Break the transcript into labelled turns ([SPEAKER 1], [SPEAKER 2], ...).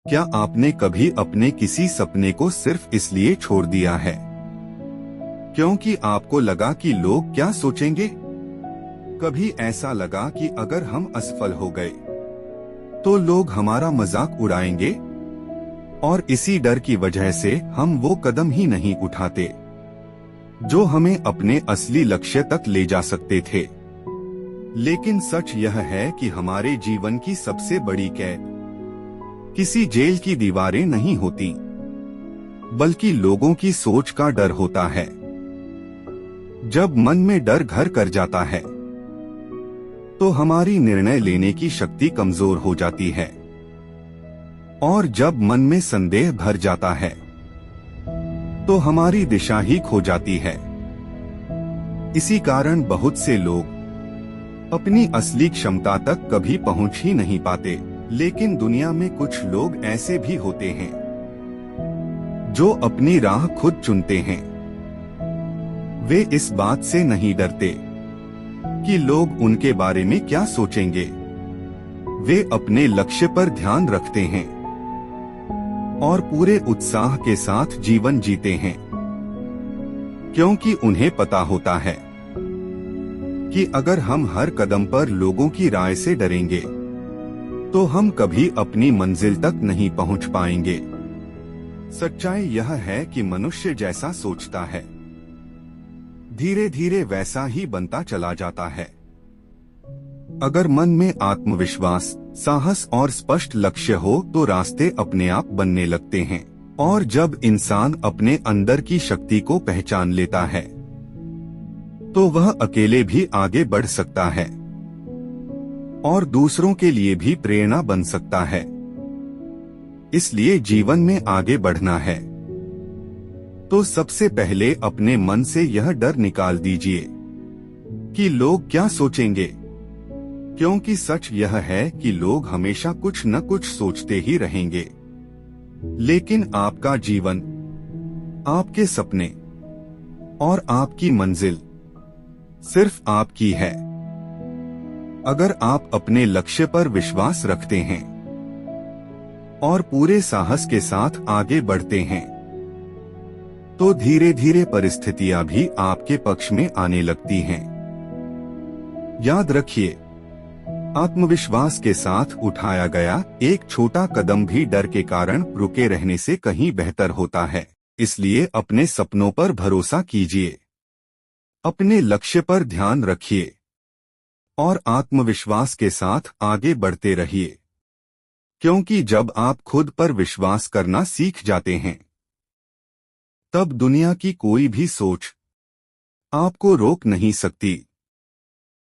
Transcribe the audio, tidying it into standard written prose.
[SPEAKER 1] क्या आपने कभी अपने किसी सपने को सिर्फ इसलिए छोड़ दिया है क्योंकि आपको लगा कि लोग क्या सोचेंगे? कभी ऐसा लगा कि अगर हम असफल हो गए तो लोग हमारा मजाक उड़ाएंगे, और इसी डर की वजह से हम वो कदम ही नहीं उठाते जो हमें अपने असली लक्ष्य तक ले जा सकते थे। लेकिन सच यह है कि हमारे जीवन की सबसे बड़ी कैद किसी जेल की दीवारें नहीं होती, बल्कि लोगों की सोच का डर होता है। जब मन में डर घर कर जाता है तो हमारी निर्णय लेने की शक्ति कमजोर हो जाती है, और जब मन में संदेह भर जाता है तो हमारी दिशा ही खो जाती है। इसी कारण बहुत से लोग अपनी असली क्षमता तक कभी पहुंच ही नहीं पाते। लेकिन दुनिया में कुछ लोग ऐसे भी होते हैं जो अपनी राह खुद चुनते हैं। वे इस बात से नहीं डरते कि लोग उनके बारे में क्या सोचेंगे। वे अपने लक्ष्य पर ध्यान रखते हैं और पूरे उत्साह के साथ जीवन जीते हैं, क्योंकि उन्हें पता होता है कि अगर हम हर कदम पर लोगों की राय से डरेंगे तो हम कभी अपनी मंजिल तक नहीं पहुंच पाएंगे। सच्चाई यह है कि मनुष्य जैसा सोचता है धीरे धीरे वैसा ही बनता चला जाता है। अगर मन में आत्मविश्वास, साहस और स्पष्ट लक्ष्य हो तो रास्ते अपने आप बनने लगते हैं। और जब इंसान अपने अंदर की शक्ति को पहचान लेता है तो वह अकेले भी आगे बढ़ सकता है और दूसरों के लिए भी प्रेरणा बन सकता है। इसलिए जीवन में आगे बढ़ना है तो सबसे पहले अपने मन से यह डर निकाल दीजिए कि लोग क्या सोचेंगे, क्योंकि सच यह है कि लोग हमेशा कुछ न कुछ सोचते ही रहेंगे। लेकिन आपका जीवन, आपके सपने और आपकी मंजिल सिर्फ आपकी है। अगर आप अपने लक्ष्य पर विश्वास रखते हैं और पूरे साहस के साथ आगे बढ़ते हैं तो धीरे धीरे परिस्थितियां भी आपके पक्ष में आने लगती हैं। याद रखिए, आत्मविश्वास के साथ उठाया गया एक छोटा कदम भी डर के कारण रुके रहने से कहीं बेहतर होता है। इसलिए अपने सपनों पर भरोसा कीजिए, अपने लक्ष्य पर ध्यान रखिए और आत्मविश्वास के साथ आगे बढ़ते रहिए, क्योंकि जब आप खुद पर विश्वास करना सीख जाते हैं तब दुनिया की कोई भी सोच आपको रोक नहीं सकती।